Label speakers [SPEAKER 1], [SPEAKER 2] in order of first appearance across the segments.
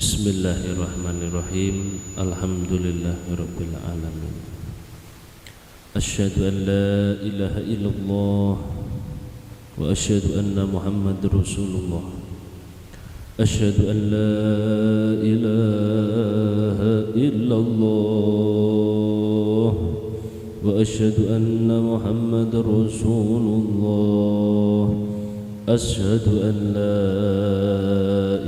[SPEAKER 1] Bismillahirrahmanirrahim. Alhamdulillahirabbil alamin. Asyhadu an la ilaha illallah wa asyhadu anna Muhammadar Rasulullah. Asyhadu an la ilaha illallah wa asyhadu anna Muhammadar Rasulullah. Asyhadu an la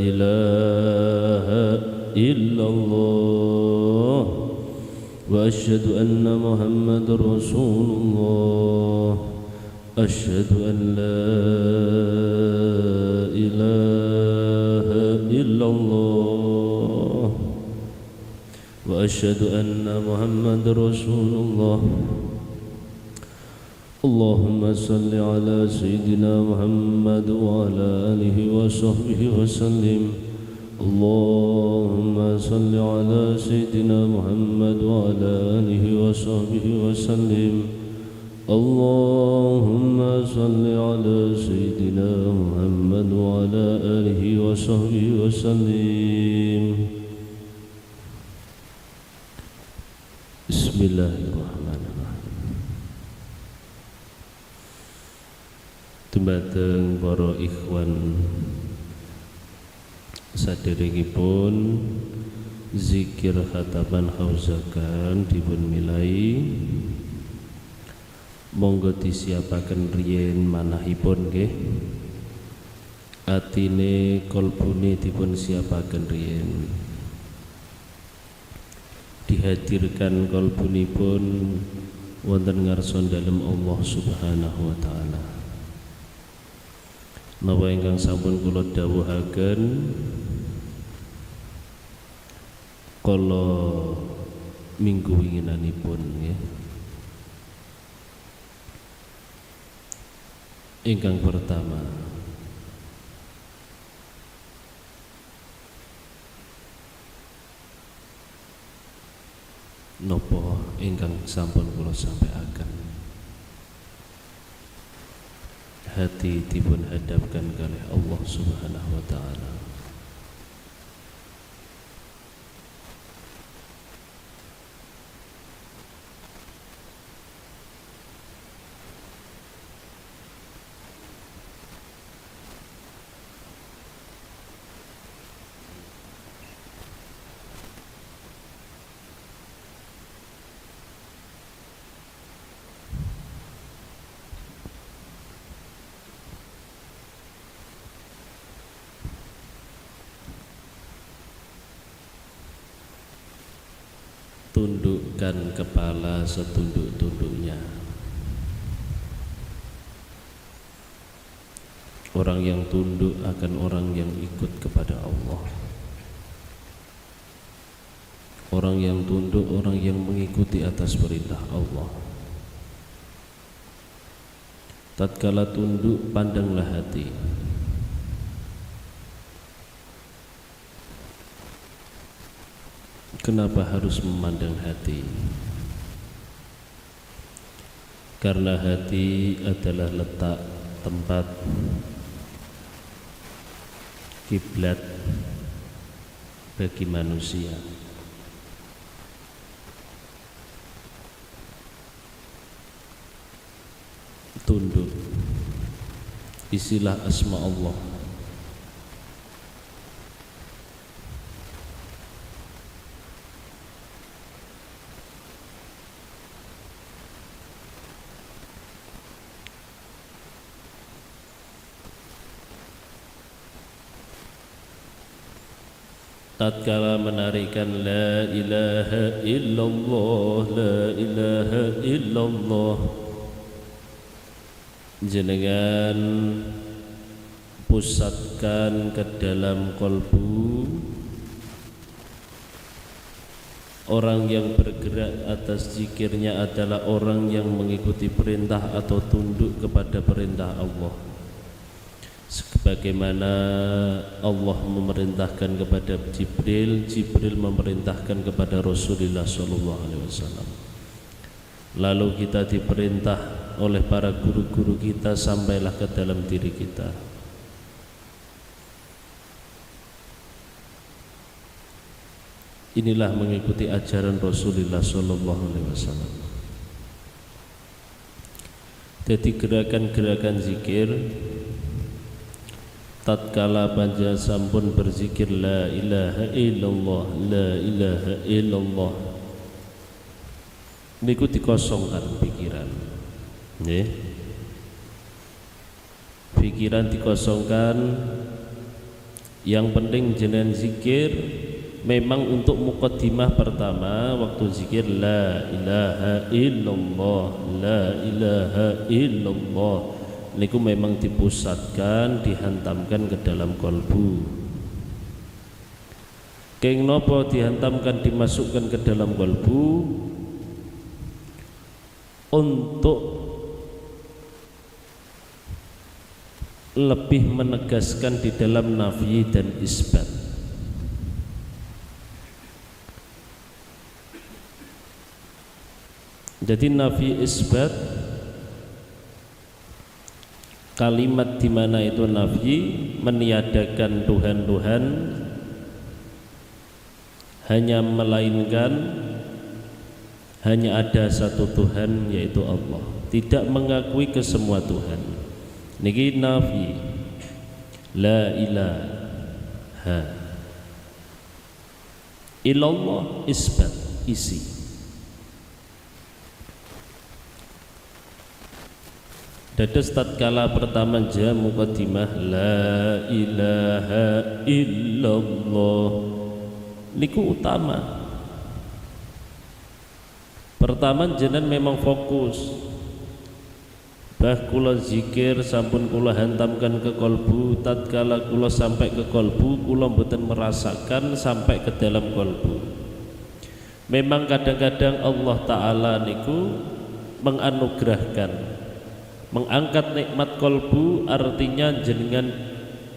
[SPEAKER 1] ilaha illallah wa asyhadu anna Muhammadar Rasulullah. Asyhadu an la ilaha illallah wa asyhadu anna Muhammadar Rasulullah. Allahumma salli ala Sayyidina Muhammad wa ala alihi wa sahbihi wa sallim. Allahumma salli ala Sayyidina Muhammad wa ala alihi wa sahbihi wa sallim. Allahumma salli ala Sayyidina Muhammad wa ala alihi wa sahbihi wa sallim. Bismillahirrahmanirrahim. Dumateng para ikhwan saderengipun zikir khataman hauzakan dipun milai, monggo disiapaken riyen manahipun nggih. Atine kolbune dipun siapaken riyen, dihadirkan kolbunipun wonten ngarsa dalem Allah Subhanahu wa taala. Napa ingkang sampun kula dawuhaken kala minggu winginanipun nggih. Ingkang pertama, napa ingkang sampun kula sampaiaken, hati dipun hadapkan kalih Allah Subhanahu wa taala. Tundukkan kepala setunduk-tunduknya. Orang yang tunduk akan orang yang ikut kepada Allah. Orang yang tunduk, orang yang mengikuti atas perintah Allah. Tatkala tunduk, pandanglah hati. Kenapa harus memandang hati? Karena hati adalah letak tempat kiblat bagi manusia. Tunduk, isilah asma Allah. Tatkala menarikan la ilaha illallah, la ilaha illallah, jenengan pusatkan ke dalam kolbu. Orang yang bergerak atas zikirnya adalah orang yang mengikuti perintah atau tunduk kepada perintah Allah. Sebagaimana Allah memerintahkan kepada Jibril, Jibril memerintahkan kepada Rasulullah SAW. Lalu kita diperintah oleh para guru-guru kita sampailah ke dalam diri kita. Inilah mengikuti ajaran Rasulullah sallallahu alaihi wasallam. Jadi gerakan-gerakan zikir tatkala panjenengan sampun berzikir la ilaha illallah, la ilaha illallah, niku dikosongkan pikiran. Nggih. Pikiran dikosongkan. Yang penting jenengan zikir memang untuk muqaddimah pertama waktu zikir la ilaha illallah, la ilaha illallah, niku memang dipusatkan, dihantamkan ke dalam kolbu. Keng nopo dihantamkan, dimasukkan ke dalam kolbu untuk lebih menegaskan di dalam nafi dan isbat. Jadi nafi isbat, kalimat di mana itu nafi meniadakan Tuhan-Tuhan, hanya melainkan hanya ada satu Tuhan yaitu Allah, tidak mengakui ke semua Tuhan. Niki nafi, la ilaha illallah, isbat, isi. Dados tatkala pertama jam muqaddimah la ilaha illallah niku utama. Pertama jenengan memang fokus. Bah kula zikir sampun kula hantamkan ke kolbu, tatkala kula sampai ke kolbu kula mboten merasakan sampai ke dalam kolbu. Memang kadang-kadang Allah Ta'ala niku menganugerahkan, mengangkat nikmat kolbu, artinya jenengan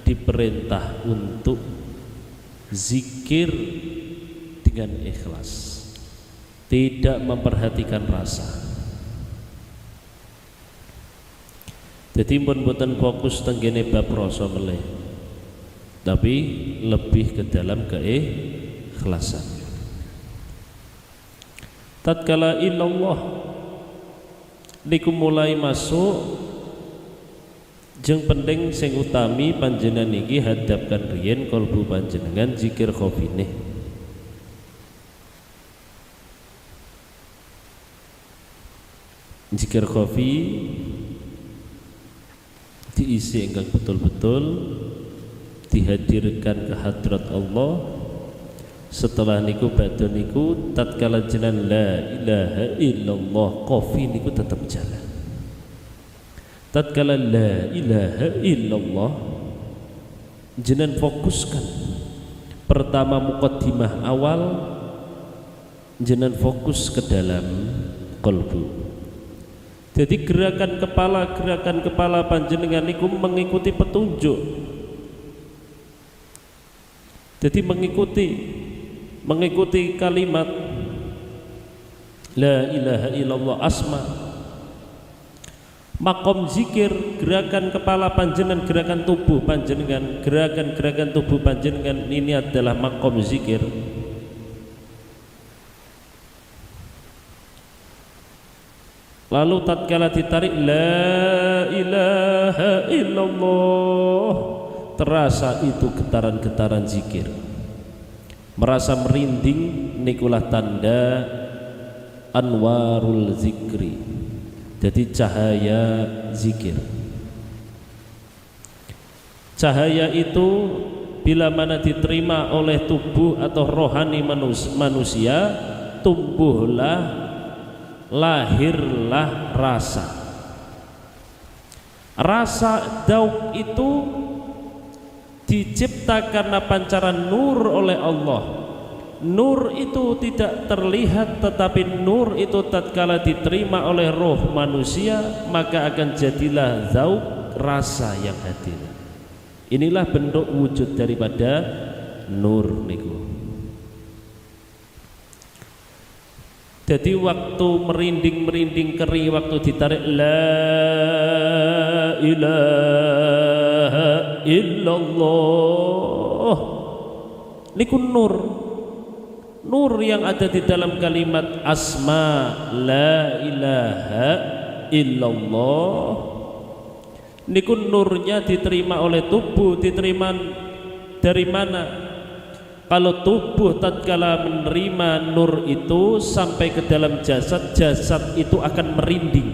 [SPEAKER 1] diperintah untuk zikir dengan ikhlas, tidak memperhatikan rasa. Jadi pun boten fokus tenggene bab rasa meleh, tapi lebih ke dalam keikhlasan. Tatkala illallah niku mulai masuk, jeung penting sing utami panjenengan niki hadapkan riyen kalbu panjenengan zikir khofine. Zikir khofi diisi engkang betul-betul dihadirkan ke hadrat Allah. Setelah niku badhe niku tatkala jenengan la ilaha illallah qafi niku tetap jalan. Tatkala la ilaha illallah jenengan fokuskan pertama muqaddimah awal, jenengan fokus ke dalam qalbu. Jadi gerakan kepala panjenengan niku mengikuti petunjuk. Jadi mengikuti kalimat la ilaha illallah asma. Makom zikir, gerakan kepala panjenengan, gerakan tubuh panjenengan, gerakan-gerakan tubuh panjenengan ini adalah makom zikir. Lalu tatkala ditarik la ilaha illallah, terasa itu getaran-getaran zikir, merasa merinding, nikulah tanda anwarul zikri, jadi cahaya zikir. Cahaya itu bila mana diterima oleh tubuh atau rohani manusia, tumbuhlah, lahirlah rasa. Rasa dauk itu dicipta karena pancaran nur oleh Allah. Nur itu tidak terlihat, tetapi nur itu tatkala diterima oleh roh manusia maka akan jadilah dauk, rasa yang hadir. Inilah bentuk wujud daripada nur niku. Jadi waktu merinding keri, waktu ditarik la ilaha illallah niku nur. nur yang ada di dalam kalimat asma la ilaha illallah niku nurnya diterima oleh tubuh. Diterima dari mana? Kalau tubuh tatkala menerima nur itu sampai ke dalam jasad, jasad itu akan merinding.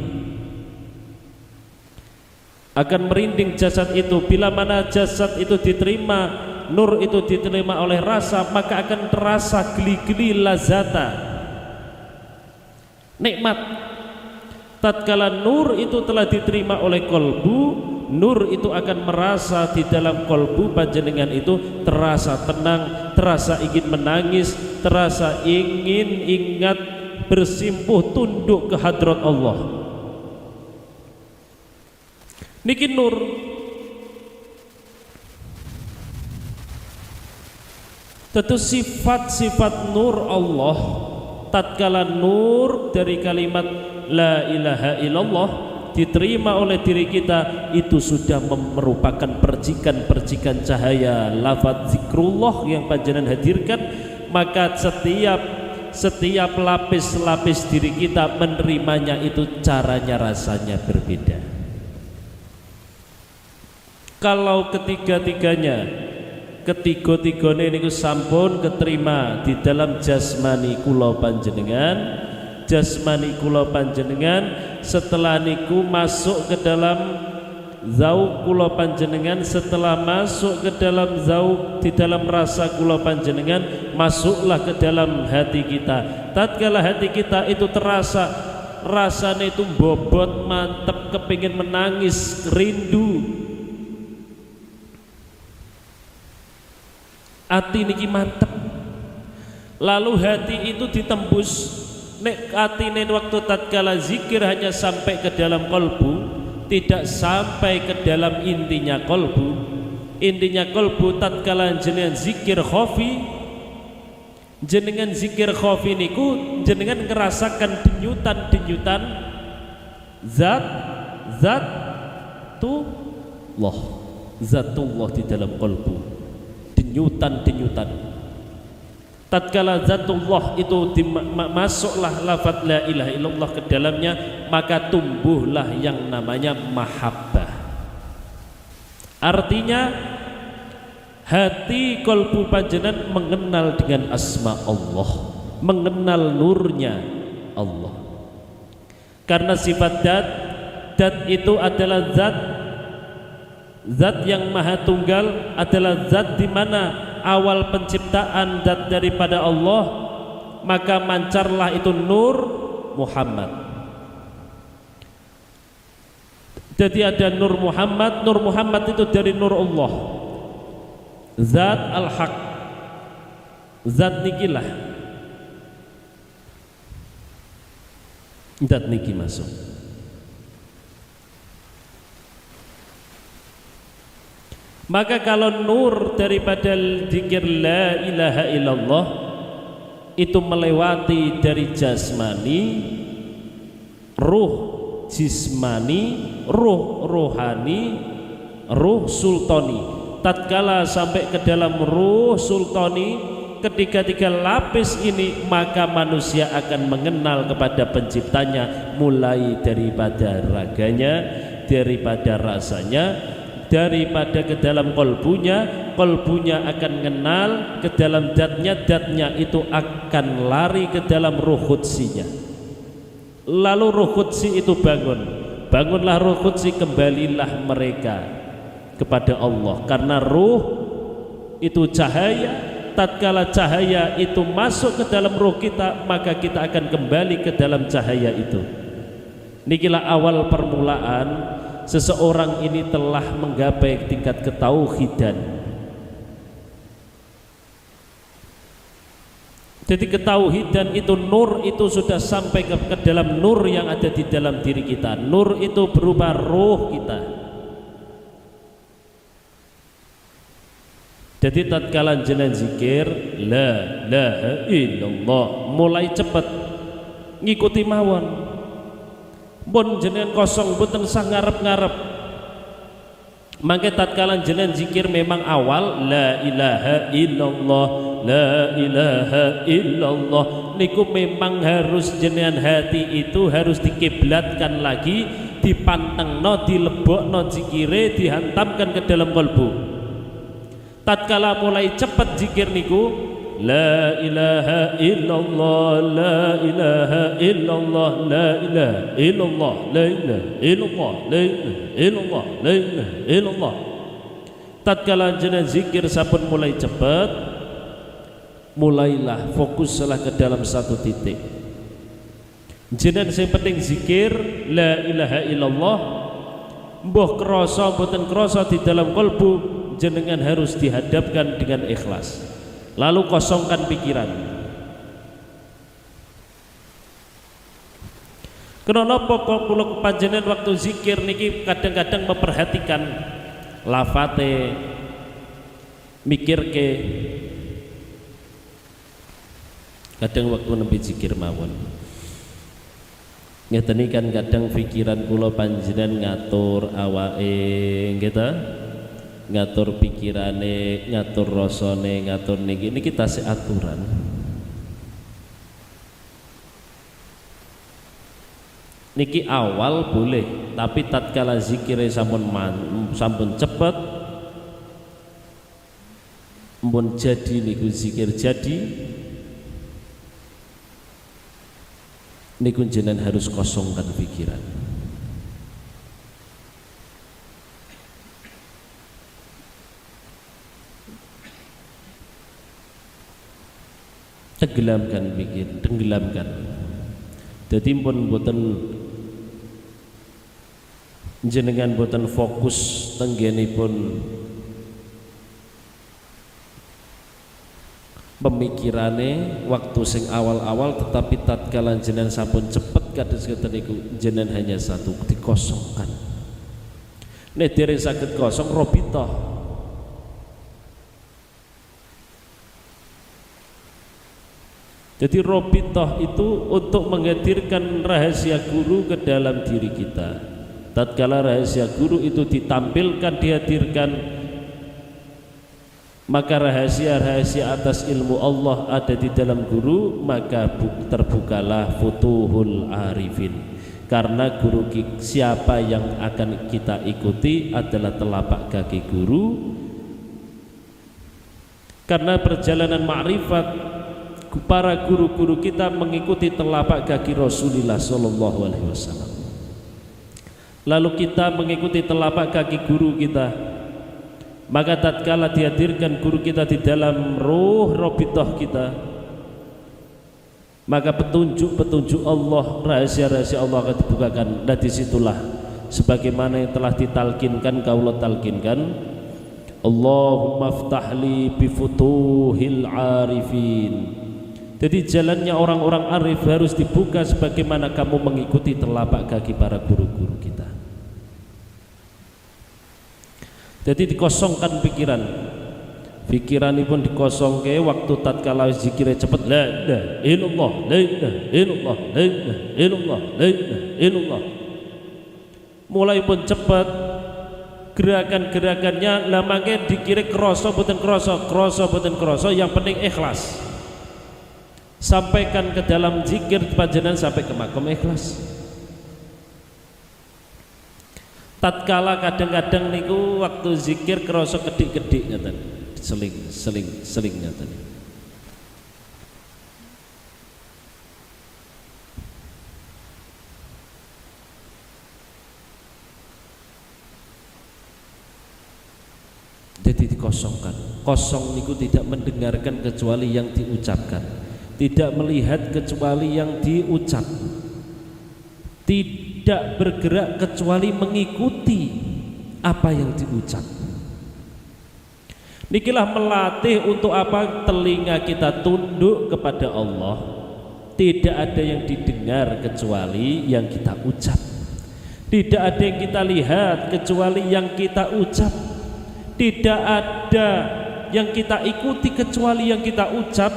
[SPEAKER 1] Akan merinding jasad itu. Bila mana jasad itu diterima, nur itu diterima oleh rasa, maka akan terasa geli-geli lazata, nikmat. Tatkala nur itu telah diterima oleh kolbu, nur itu akan merasa di dalam kolbu panjenengan itu terasa tenang, terasa ingin menangis, terasa ingin ingat bersimpuh tunduk ke hadrat Allah. Niki nur. Tentu sifat-sifat nur Allah tatkala nur dari kalimat la ilaha illallah diterima oleh diri kita, itu sudah merupakan percikan-percikan cahaya lafaz zikrullah yang panjenengan hadirkan. Maka setiap lapis-lapis diri kita menerimanya itu caranya rasanya berbeda. Kalau ketiga-tiganya niku sampun keterima di dalam jasmani kula panjenengan, jasmani kula panjenengan, setelah niku masuk ke dalam zauq kula panjenengan, setelah masuk ke dalam zauq di dalam rasa kula panjenengan, masuklah ke dalam hati kita. Tatkala hati kita itu terasa rasanya itu bobot, mantep, kepingin menangis, rindu, hati niki mantep, lalu hati itu ditembus. Nek atine waktu tatkala zikir hanya sampai ke dalam kolbu, tidak sampai ke dalam intinya kolbu. Intinya kolbu tatkala jenengan zikir khafi, jenengan zikir khafi niku jenengan ngerasakan denyutan-denyutan zatullah di dalam kolbu, denyutan-denyutan. Tatkala zatullah itu masuklah lafaz la ilaha illallah ke dalamnya, maka tumbuhlah yang namanya mahabbah. Artinya hati kolbu panjenengan mengenal dengan asma Allah, mengenal nurnya Allah. Karena sifat dat itu adalah zat yang maha tunggal, adalah zat di mana awal penciptaan zat daripada Allah, maka mancarlah itu nur Muhammad. Jadi ada nur Muhammad itu dari nur Allah, zat al-haq, zat nikilah, zat niki masuk. Maka kalau nur daripada zikir la ilaha illallah itu melewati dari jasmani, ruh jismani, ruh rohani, ruh sultani. Tatkala sampai ke dalam ruh sultani, ketiga-tiga lapis ini, maka manusia akan mengenal kepada penciptanya, mulai daripada raganya, daripada rasanya, daripada ke dalam kolbunya akan mengenal ke dalam datnya itu akan lari ke dalam ruh qudsinya. Lalu ruh qudsi itu bangunlah ruh qudsi, kembalilah mereka kepada Allah. Karena ruh itu cahaya, tatkala cahaya itu masuk ke dalam ruh kita, maka kita akan kembali ke dalam cahaya itu. Nikilah awal permulaan seseorang ini telah menggapai tingkat ketauhidan. Jadi ketauhidan itu, nur itu sudah sampai ke dalam nur yang ada di dalam diri kita. Nur itu berupa ruh kita. Jadi tatkala jenengan zikir la ilaha illallah, mulai cepat ngikuti mawon. Pun jenengan kosong boten sah ngarep-ngarep. Mangke tatkala jenengan zikir memang awal la ilaha illallah, la ilaha illallah. Niku memang harus jenengan hati itu harus dikiblatkan lagi, dipantengno, dilebokno zikire, dihantamkan ke dalam kalbu. Tatkala mulai cepat zikir niku, la ilaha illallah, la ilaha illallah, la ilaha illallah, la ilaha illallah, la ilaha illallah, la ilaha illallah. Tatkala jenengan zikir sampun mulai cepat, mulailah fokuslah ke dalam satu titik. Jenengan sing penting zikir la ilaha illallah, mbuh krasa mboten krasa di dalam kalbu, jenengan harus dihadapkan dengan ikhlas. Lalu kosongkan pikiran. Kenapa kula panjenengan waktu zikir niki kadang-kadang memperhatikan lafate, mikirke. Kadang waktu nembe zikir mawon. Ngeten kan kadang pikiran kula panjenengan ngatur awake, nggih ta? Ngatur pikirane, ngatur rasane, ngatur niki tasih aturan. Niki awal boleh, tapi tatkala zikire sampun cepet, mbon jadi niku zikir jadi, niku jenengan harus kosongkan pikiran. Tenggelamkan pikir, tenggelamkan. Jadi pun boten jenengan boten fokus tenggenipun pemikirane waktu sing awal-awal, tetapi tatkala jenengan sampun cepet kados ngeten niku jenengan hanya satu dikosongkan. Nek dereng saged kosong robitoh. Jadi robitoh itu untuk menghadirkan rahasia guru ke dalam diri kita. Tatkala rahasia guru itu ditampilkan, dihadirkan, maka rahasia-rahasia atas ilmu Allah ada di dalam guru, maka terbukalah futuhul arifin. Karena guru siapa yang akan kita ikuti adalah telapak kaki guru. Karena perjalanan ma'rifat para guru-guru kita mengikuti telapak kaki Rasulullah Sallallahu Alaihi Wasallam. Lalu kita mengikuti telapak kaki guru kita, maka tatkala dihadirkan guru kita di dalam ruh robitoh kita, maka petunjuk-petunjuk Allah, rahasia-rahasia Allah akan dibukakan. Dan disitulah sebagaimana yang telah ditalkinkan, kaulah talkinkan, Allahumma ftahli bifutuhil arifin. Jadi jalannya orang-orang arif harus dibuka sebagaimana kamu mengikuti telapak kaki para guru-guru kita. Jadi dikosongkan pikiran. Pikiranipun dikosongke waktu tatkala zikire cepet la ilaha illallah, la ilaha illallah, la ilaha illallah, la ilaha illallah. Mulai pun cepat gerakan-gerakannya, lah mangke dikira krasa boten krasa, yang penting ikhlas. Sampaikan ke dalam zikir panjenengan sampai ke makom ikhlas. Tatkala kadang-kadang niku waktu zikir krasa kedik-kedik ngaten, seling ngaten. Jadi dikosongkan. Kosong niku tidak mendengarkan kecuali yang diucapkan, tidak melihat kecuali yang diucap, tidak bergerak kecuali mengikuti apa yang diucap. Nikilah melatih untuk apa? Telinga kita tunduk kepada Allah, tidak ada yang didengar kecuali yang kita ucap, tidak ada yang kita lihat kecuali yang kita ucap, tidak ada yang kita ikuti kecuali yang kita ucap,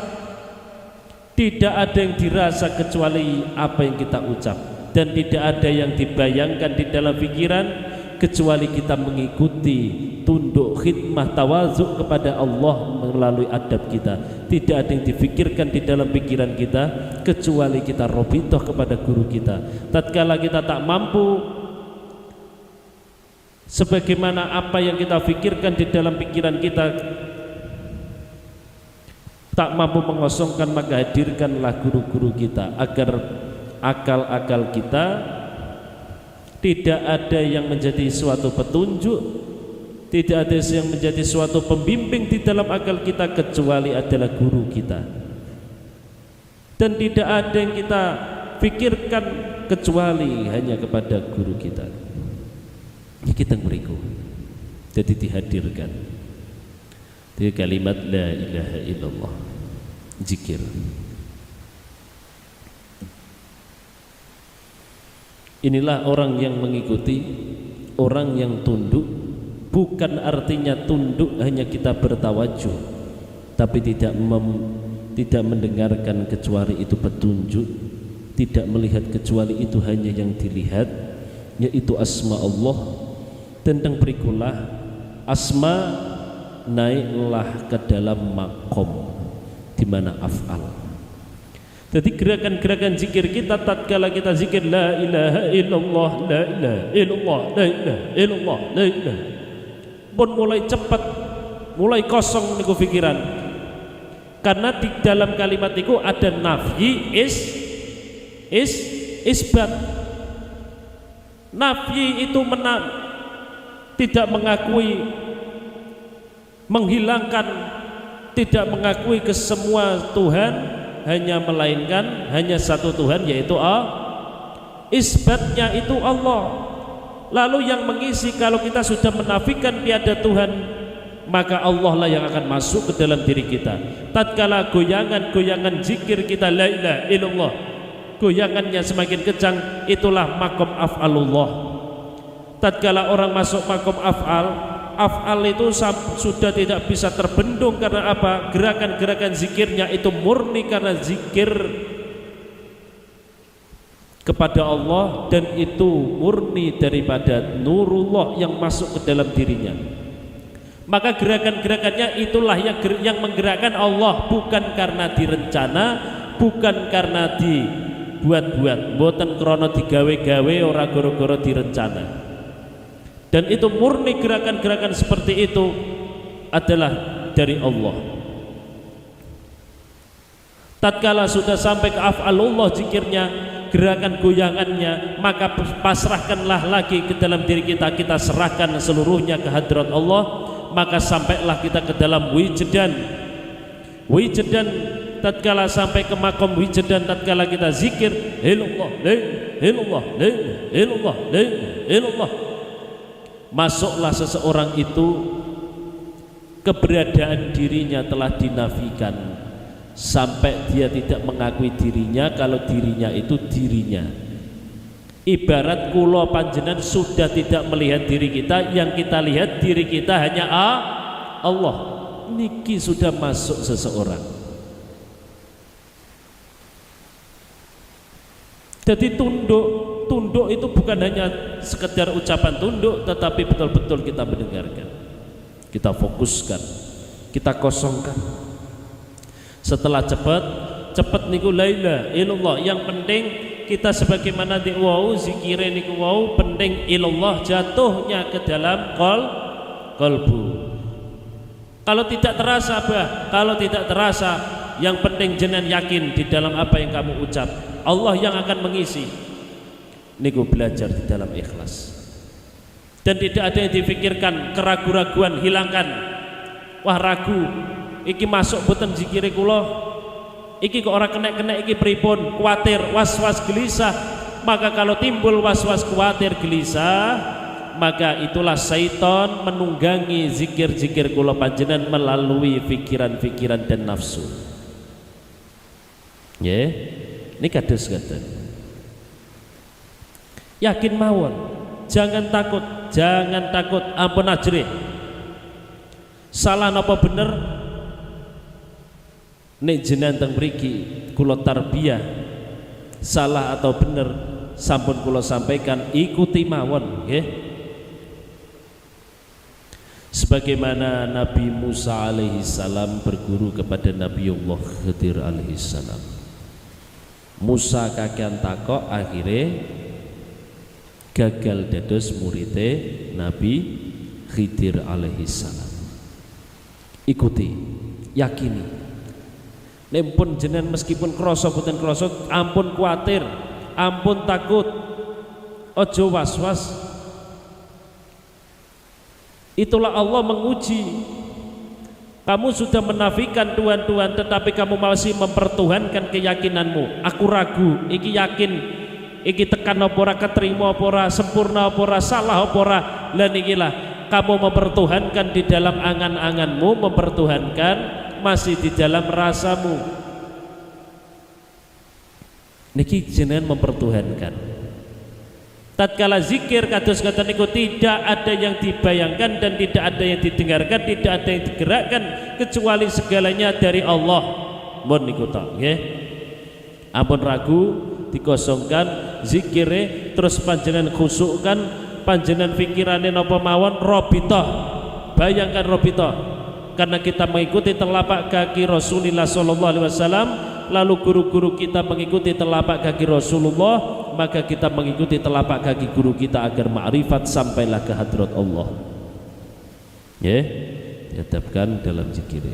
[SPEAKER 1] tidak ada yang dirasa kecuali apa yang kita ucap, dan tidak ada yang dibayangkan di dalam pikiran kecuali kita mengikuti, tunduk, khidmah, tawadhu kepada Allah melalui adab kita. Tidak ada yang difikirkan di dalam pikiran kita kecuali kita robitoh kepada guru kita. Tatkala kita tak mampu sebagaimana apa yang kita fikirkan di dalam pikiran kita tak mampu mengosongkan, maka hadirkanlah guru-guru kita agar akal-akal kita tidak ada yang menjadi suatu petunjuk, tidak ada yang menjadi suatu pembimbing di dalam akal kita kecuali adalah guru kita. Dan tidak ada yang kita fikirkan kecuali hanya kepada guru kita. Kita meriku. Jadi dihadirkan di kalimat la ilaha illallah, zikir. Inilah orang yang mengikuti, orang yang tunduk. Bukan artinya tunduk hanya kita bertawajuh, tapi tidak mendengarkan kecuali itu petunjuk, tidak melihat kecuali itu hanya yang dilihat, yaitu asma Allah. Tentang berikulah asma, naiklah ke dalam makom di mana af'al. Jadi gerakan-gerakan zikir kita tatkala kita zikir la ilaha illallah, la ilaha illallah, la ilaha illallah, la ilaha, pun mulai cepat, mulai kosong niku pikiran. Karena di dalam kalimat itu ada nafyi, isbat. Nafyi itu tidak mengakui, menghilangkan, tidak mengakui ke semua Tuhan, hanya melainkan hanya satu Tuhan, yaitu isbatnya itu Allah. Lalu yang mengisi, kalau kita sudah menafikan tiada Tuhan, maka Allah lah yang akan masuk ke dalam diri kita. Tatkala goyangan-goyangan zikir kita la ilaha illallah, goyangannya semakin kencang, itulah makom af'alullah. Tatkala orang masuk makom af'al itu sudah tidak bisa terbendung. Karena apa? Gerakan-gerakan zikirnya itu murni karena zikir kepada Allah, dan itu murni daripada nurullah yang masuk ke dalam dirinya. Maka gerakan-gerakannya itulah yang menggerakkan Allah, bukan karena direncana, bukan karena dibuat-buat, mboten krana digawe-gawe, ora gara-gara direncana. Dan itu murni gerakan-gerakan seperti itu adalah dari Allah. Tatkala sudah sampai ke af'alullah zikirnya, gerakan goyangannya, maka pasrahkanlah lagi ke dalam diri kita, kita serahkan seluruhnya ke hadrat Allah, maka sampailah kita ke dalam wijdan. Tatkala sampai ke makom wijdan, tatkala kita zikir ilallah, ilallah, ilallah, ilallah, masuklah seseorang itu, keberadaan dirinya telah dinafikan sampai dia tidak mengakui dirinya kalau dirinya itu dirinya. Ibarat kula panjenengan sudah tidak melihat diri kita, yang kita lihat diri kita hanya Allah. Niki sudah masuk seseorang. Jadi tunduk itu bukan hanya sekedar ucapan tunduk, tetapi betul-betul kita mendengarkan, kita fokuskan, kita kosongkan. Setelah cepat niku la ilaha illallah. Yang penting kita sebagaimana di wau zikire niku wau, penting ilallah jatuhnya ke dalam qalbu. Kalau tidak terasa kalau tidak terasa, yang penting jenengan yakin di dalam apa yang kamu ucap, Allah yang akan mengisi. Niku belajar di dalam ikhlas, dan tidak ada yang difikirkan, keraguan-raguan hilangkan. Wah ragu, iki masuk boten zikire kula, iki kok ora kena-kena, iki pripun, kuatir, was-was, gelisah. Maka kalau timbul was-was, kuatir, gelisah, maka itulah syaitan menunggangi zikir-zikir kula panjenengan melalui pikiran-pikiran dan nafsu. Ya, ini kados ngaten. Yakin mawon, jangan takut, ampun ajrih. Salah napa bener, nek jenengan teng mriki kula tarbiyah, salah atau bener sampun kula sampaikan, ikuti mawon nggih. sebagaimana Nabi Musa alaihissalam berguru kepada Nabiullah Khidir alaihissalam. Musa kakean takok akhirnya gagal dados muridé Nabi Khidir alaihissalam. Ikuti, yakini. Nempun jenengan meskipun krasa boten krasa, ampun kuatir, ampun takut, ojo was-was. Itulah Allah menguji. Kamu sudah menafikan Tuhan, tetapi kamu masih mempertuhankan keyakinanmu. Aku ragu, iki yakin, iki tekan apa ora, keterima apa ora, sempurna apa ora, salah apa ora. Lan ikilah kamu mempertuhankan di dalam angan-anganmu, mempertuhankan masih di dalam rasamu. Niki jenengan mempertuhankan. Tatkala zikir kados kata niku tidak ada yang dibayangkan dan tidak ada yang didengarkan, tidak ada yang digerakkan kecuali segalanya dari Allah. Mohon niku tok nggih. Ampun ragu, dikosongkan zikire, terus panjenengan khusukkan, panjenengan pikirane napa mawon robitoh. Bayangkan robitoh, karena kita mengikuti telapak kaki Rasulullah SAW, lalu guru-guru kita mengikuti telapak kaki Rasulullah, maka kita mengikuti telapak kaki guru kita agar ma'rifat sampailah ke hadrat Allah. Ya, dihadapkan dalam zikir.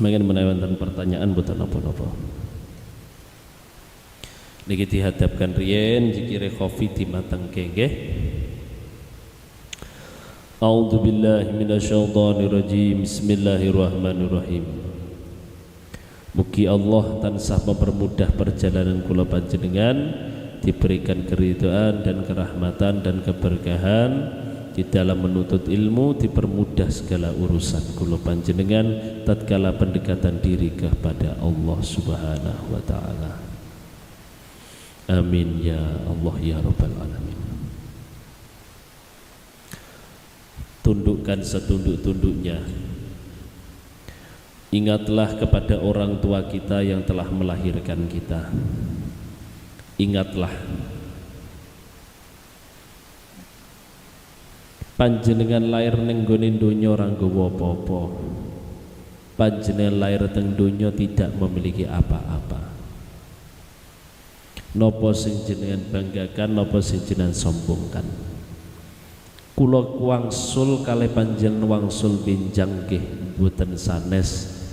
[SPEAKER 1] Mungkin menawarkan pertanyaan buatan apa-apa. Niki dihadapkan riyen zikir khofi dimatengke nggih. A'udzu billahi minasyaitonir rajim. Bismillahirrahmanirrahim. Mugi Allah tansah mempermudah perjalanan kula panjenengan, diberikan keridhaan dan kerahmatan dan keberkahan di dalam menuntut ilmu, dipermudah segala urusan kula panjenengan tatkala pendekatan diri kepada Allah Subhanahu wa taala. Amin ya Allah ya rabbal alamin. Tundukkan setunduk-tunduknya. Ingatlah kepada orang tua kita yang telah melahirkan kita. Ingatlah panjenengan lahir ning nggone donya ora nggawa apa-apa. Panjenengan lahir teng donya tidak memiliki apa-apa. Napa sing jenengan banggakan, napa sing jenengan sombongkan. Kula wangsul kalih panjenengan wangsul benjang nggih mboten sanes